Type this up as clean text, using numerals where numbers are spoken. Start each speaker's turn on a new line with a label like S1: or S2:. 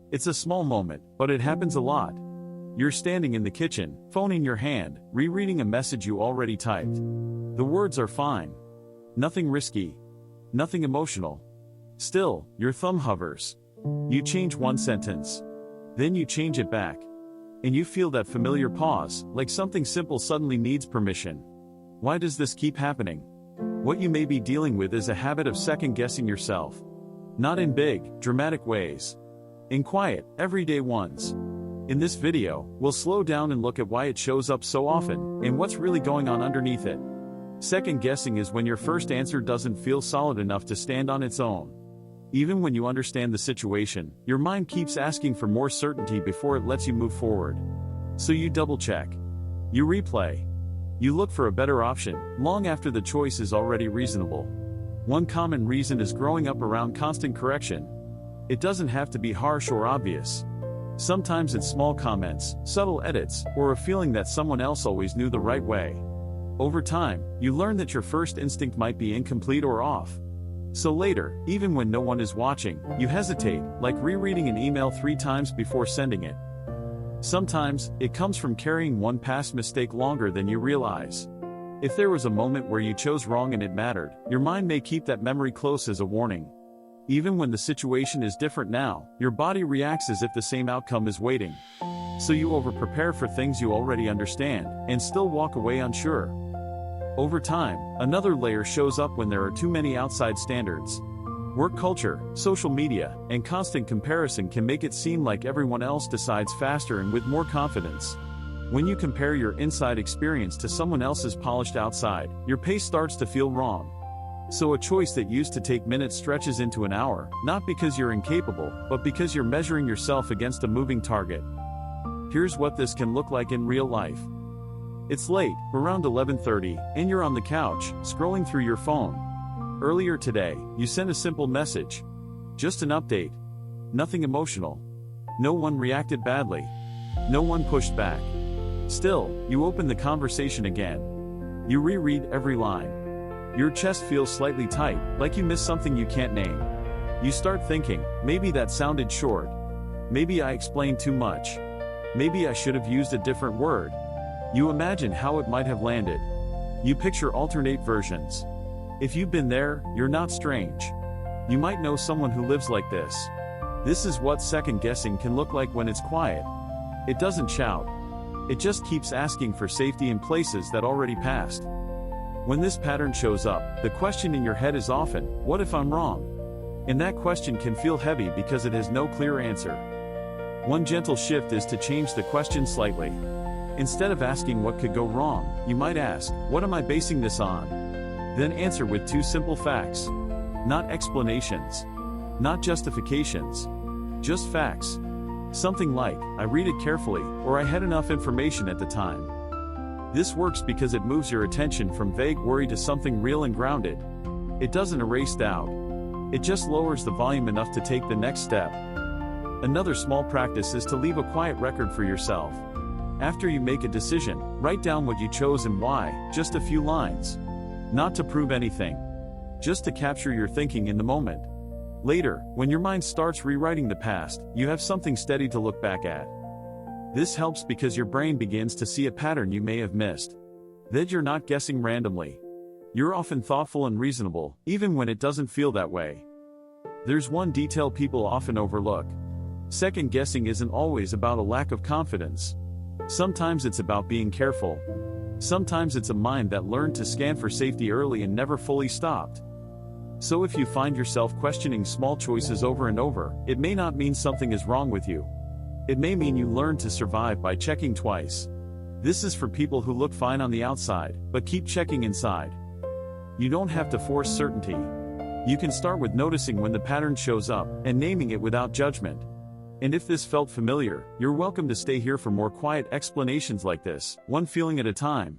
S1: It's a small moment, but it happens a lot. You're standing in the kitchen, phone in your hand, rereading a message you already typed. The words are fine. Nothing risky. Nothing emotional. Still, your thumb hovers. You change one sentence. Then you change it back. And you feel that familiar pause, like something simple suddenly needs permission. Why does this keep happening? What you may be dealing with is a habit of second-guessing yourself. Not in big, dramatic ways. In quiet, everyday ones. In this video, we'll slow down and look at why it shows up so often, and what's really going on underneath it. Second-guessing is when your first answer doesn't feel solid enough to stand on its own. Even when you understand the situation, your mind keeps asking for more certainty before it lets you move forward. So you double-check. You replay. You look for a better option, long after the choice is already reasonable. One common reason is growing up around constant correction. It doesn't have to be harsh or obvious. Sometimes it's small comments, subtle edits, or a feeling that someone else always knew the right way. Over time, you learn that your first instinct might be incomplete or off. So later, even when no one is watching, you hesitate, like rereading an email 3 times before sending it. Sometimes, it comes from carrying one past mistake longer than you realize. If there was a moment where you chose wrong and it mattered, your mind may keep that memory close as a warning. Even when the situation is different now, your body reacts as if the same outcome is waiting. So you over-prepare for things you already understand, and still walk away unsure. Over time, another layer shows up when there are too many outside standards. Work culture, social media, and constant comparison can make it seem like everyone else decides faster and with more confidence. When you compare your inside experience to someone else's polished outside, your pace starts to feel wrong. So a choice that used to take minutes stretches into an hour, not because you're incapable, but because you're measuring yourself against a moving target. Here's what this can look like in real life. It's late, around 11:30, and you're on the couch, scrolling through your phone. Earlier today, you sent a simple message. Just an update. Nothing emotional. No one reacted badly. No one pushed back. Still, you open the conversation again. You reread every line. Your chest feels slightly tight, like you missed something you can't name. You start thinking, maybe that sounded short. Maybe I explained too much. Maybe I should have used a different word. You imagine how it might have landed. You picture alternate versions. If you've been there, you're not strange. You might know someone who lives like this. This is what second-guessing can look like when it's quiet. It doesn't shout. It just keeps asking for safety in places that already passed. When this pattern shows up, the question in your head is often, what if I'm wrong? And that question can feel heavy because it has no clear answer. One gentle shift is to change the question slightly. Instead of asking what could go wrong, you might ask, what am I basing this on? Then answer with 2 simple facts. Not explanations. Not justifications. Just facts. Something like, I read it carefully, or I had enough information at the time. This works because it moves your attention from vague worry to something real and grounded. It doesn't erase doubt. It just lowers the volume enough to take the next step. Another small practice is to leave a quiet record for yourself. After you make a decision, write down what you chose and why, just a few lines. Not to prove anything. Just to capture your thinking in the moment. Later, when your mind starts rewriting the past, you have something steady to look back at. This helps because your brain begins to see a pattern you may have missed. That you're not guessing randomly. You're often thoughtful and reasonable, even when it doesn't feel that way. There's one detail people often overlook. Second guessing isn't always about a lack of confidence. Sometimes it's about being careful. Sometimes it's a mind that learned to scan for safety early and never fully stopped. So if you find yourself questioning small choices over and over, it may not mean something is wrong with you. It may mean you learned to survive by checking twice. This is for people who look fine on the outside, but keep checking inside. You don't have to force certainty. You can start with noticing when the pattern shows up, and naming it without judgment. And if this felt familiar, you're welcome to stay here for more quiet explanations like this, one feeling at a time.